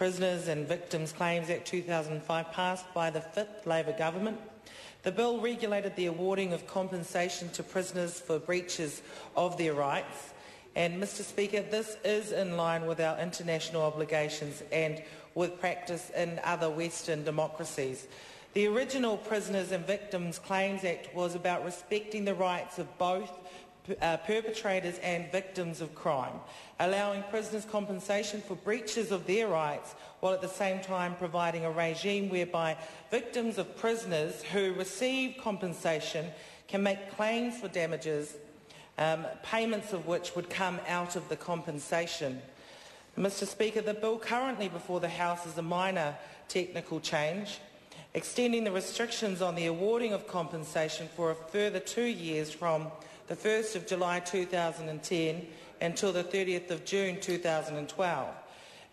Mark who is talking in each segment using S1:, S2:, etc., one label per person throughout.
S1: Prisoners and Victims Claims Act 2005 passed by the 5th Labor government. The bill regulated the awarding of compensation to prisoners for breaches of their rights. And, Mr Speaker, this is in line with our international obligations and with practice in other Western democracies. The original Prisoners and Victims Claims Act was about respecting the rights of both perpetrators and victims of crime, allowing prisoners compensation for breaches of their rights, while at the same time providing a regime whereby victims of prisoners who receive compensation can make claims for damages, payments of which would come out of the compensation. Mr Speaker, the bill currently before the House is a minor technical change, extending the restrictions on the awarding of compensation for a further 2 years from the 1st of July 2010 until the 30th of June 2012.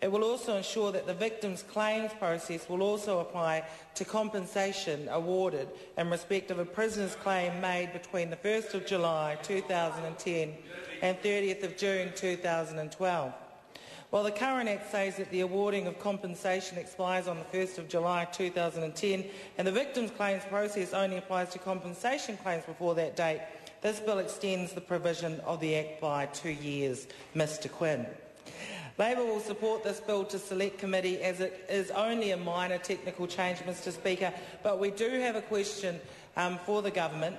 S1: It will also ensure that the victims' claims process will also apply to compensation awarded in respect of a prisoner's claim made between the 1st of July 2010 and 30th of June 2012. While the current Act says that the awarding of compensation expires on the 1st of July 2010 and the victims' claims process only applies to compensation claims before that date, this bill extends the provision of the Act by 2 years. Mr Quinn. Labor will support this bill to Select Committee as it is only a minor technical change, Mr Speaker, but we do have a question for the government.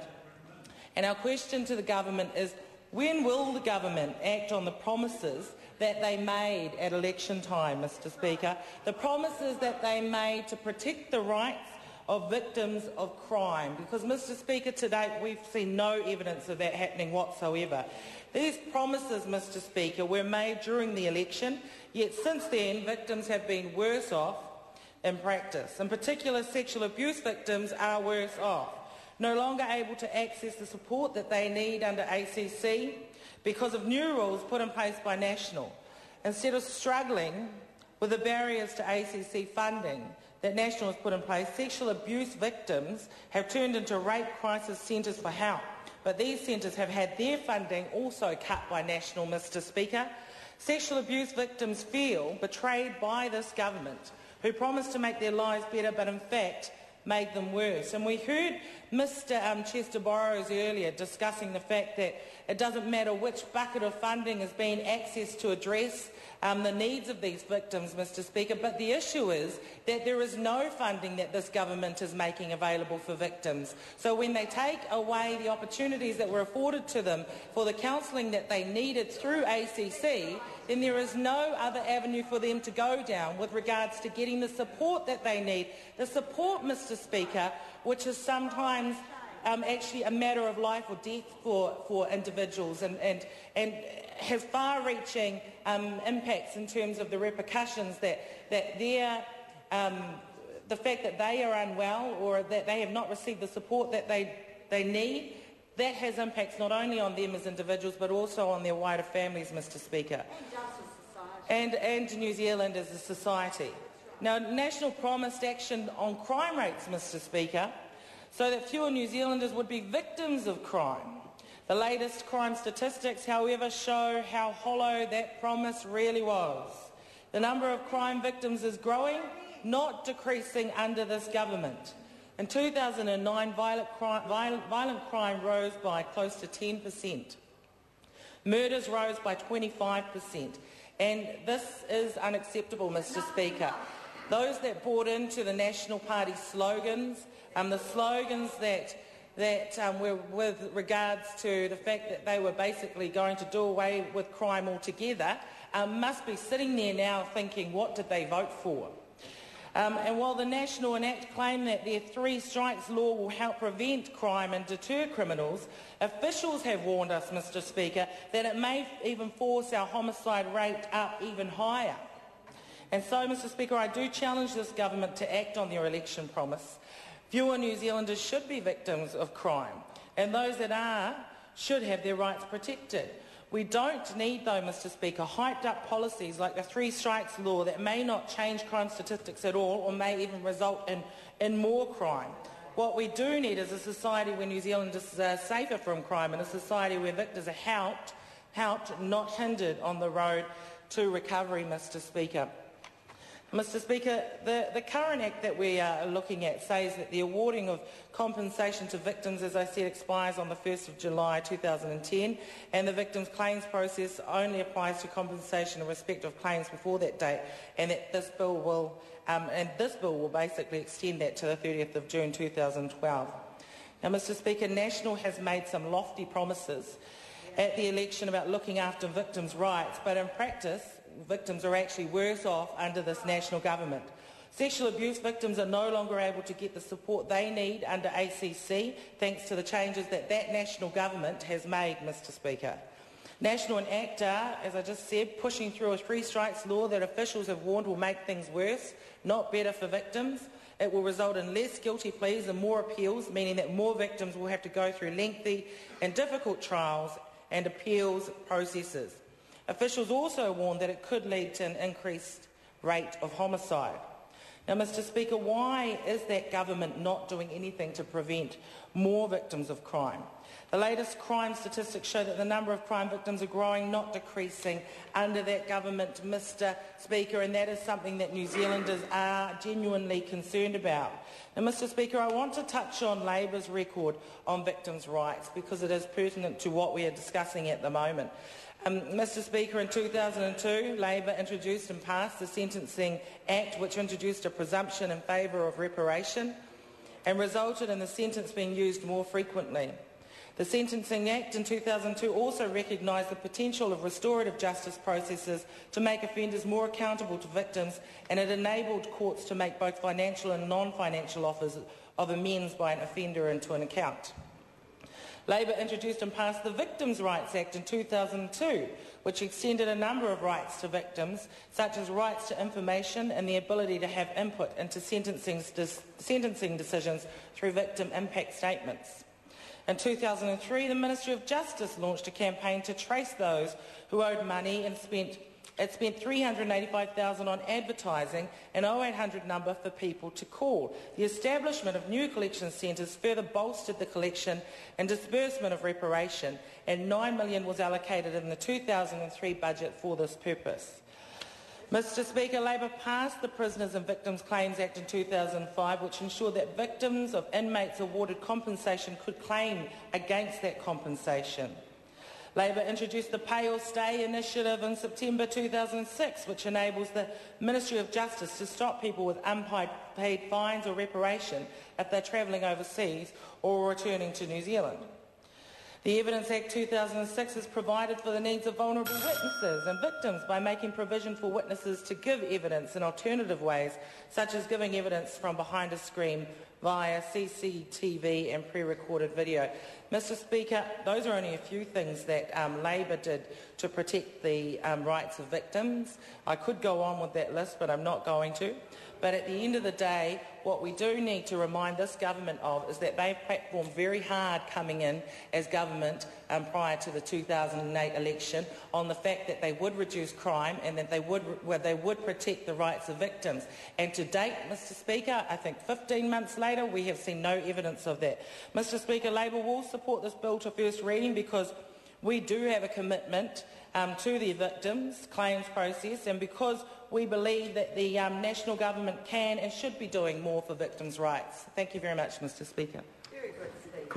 S1: And our question to the government is, when will the government act on the promises that they made at election time, Mr Speaker, the promises that they made to protect the rights of victims of crime? Because, Mr Speaker, to date we've seen no evidence of that happening whatsoever. These promises, Mr Speaker, were made during the election, yet since then victims have been worse off in practice. In particular, sexual abuse victims are worse off, no longer able to access the support that they need under ACC because of new rules put in place by National. Instead of struggling with the barriers to ACC funding that National has put in place, sexual abuse victims have turned into rape crisis centres for help. But these centres have had their funding also cut by National, Mr Speaker. Sexual abuse victims feel betrayed by this government, who promised to make their lives better but in fact made them worse. And we heard Mr Chester Borrows earlier discussing the fact that it doesn't matter which bucket of funding is being accessed to address the needs of these victims, Mr Speaker, but the issue is that there is no funding that this government is making available for victims. So when they take away the opportunities that were afforded to them for the counselling that they needed through ACC, then there is no other avenue for them to go down with regards to getting the support that they need. The support, Mr Speaker, which is sometimes actually a matter of life or death for individuals and has far-reaching impacts in terms of the repercussions that the fact that they are unwell or that they have not received the support that they need, that has impacts not only on them as individuals but also on their wider families, Mr Speaker, and New Zealand as a society. Now, National promised action on crime rates, Mr Speaker, so that fewer New Zealanders would be victims of crime. The latest crime statistics, however, show how hollow that promise really was. The number of crime victims is growing, not decreasing under this government. In 2009, violent crime rose by close to 10%. Murders rose by 25%. And this is unacceptable, Mr Speaker. Those that bought into the National Party slogans, the slogans that were with regards to the fact that they were basically going to do away with crime altogether, must be sitting there now thinking, what did they vote for? And while the National Enact claim that their 3 strikes law will help prevent crime and deter criminals, officials have warned us, Mr Speaker, that it may even force our homicide rate up even higher. And so, Mr Speaker, I do challenge this government to act on their election promise. Fewer New Zealanders should be victims of crime, and those that are should have their rights protected. We don't need, though, Mr Speaker, hyped-up policies like the 3 strikes law that may not change crime statistics at all or may even result in more crime. What we do need is a society where New Zealanders are safer from crime and a society where victims are helped, not hindered on the road to recovery, Mr Speaker. Mr Speaker, the current Act that we are looking at says that the awarding of compensation to victims, as I said, expires on the 1st of July 2010, and the victims' claims process only applies to compensation in respect of claims before that date, and that this bill will basically extend that to the 30th of June 2012. Now, Mr Speaker, National has made some lofty promises at the election about looking after victims' rights, but in practice, victims are actually worse off under this national government. Sexual abuse victims are no longer able to get the support they need under ACC, thanks to the changes that national government has made, Mr Speaker. National and ACT are, as I just said, pushing through a three strikes law that officials have warned will make things worse, not better for victims. It will result in less guilty pleas and more appeals, meaning that more victims will have to go through lengthy and difficult trials and appeals processes. Officials also warned that it could lead to an increased rate of homicide. Now, Mr Speaker, why is that government not doing anything to prevent more victims of crime? The latest crime statistics show that the number of crime victims are growing, not decreasing, under that government, Mr Speaker, and that is something that New Zealanders are genuinely concerned about. Now, Mr Speaker, I want to touch on Labour's record on victims' rights because it is pertinent to what we are discussing at the moment. Mr Speaker, in 2002, Labour introduced and passed the Sentencing Act, which introduced a presumption in favour of reparation and resulted in the sentence being used more frequently. The Sentencing Act in 2002 also recognised the potential of restorative justice processes to make offenders more accountable to victims, and it enabled courts to make both financial and non-financial offers of amends by an offender into an account. Labour introduced and passed the Victims' Rights Act in 2002, which extended a number of rights to victims, such as rights to information and the ability to have input into sentencing decisions through victim impact statements. In 2003, the Ministry of Justice launched a campaign to trace those who owed money and spent $385,000 on advertising, an 0800 number for people to call. The establishment of new collection centres further bolstered the collection and disbursement of reparation, and $9 million was allocated in the 2003 budget for this purpose. Mr Speaker, Labour passed the Prisoners and Victims Claims Act in 2005, which ensured that victims of inmates awarded compensation could claim against that compensation. Labour introduced the Pay or Stay initiative in September 2006, which enables the Ministry of Justice to stop people with unpaid fines or reparation if they're travelling overseas or returning to New Zealand. The Evidence Act 2006 has provided for the needs of vulnerable witnesses and victims by making provision for witnesses to give evidence in alternative ways, such as giving evidence from behind a screen via CCTV and pre-recorded video. Mr Speaker, those are only a few things that Labour did to protect the rights of victims. I could go on with that list, but I'm not going to. But at the end of the day, what we do need to remind this government of is that they platformed very hard coming in as government prior to the 2008 election on the fact that they would reduce crime and that they would protect the rights of victims. And to date, Mr Speaker, I think 15 months later, we have seen no evidence of that. Mr Speaker, Labour will support this bill to first reading because we do have a commitment to the victims' claims process, and because we believe that the national government can and should be doing more for victims' rights. Thank you very much, Mr Speaker.
S2: Very good, Steve.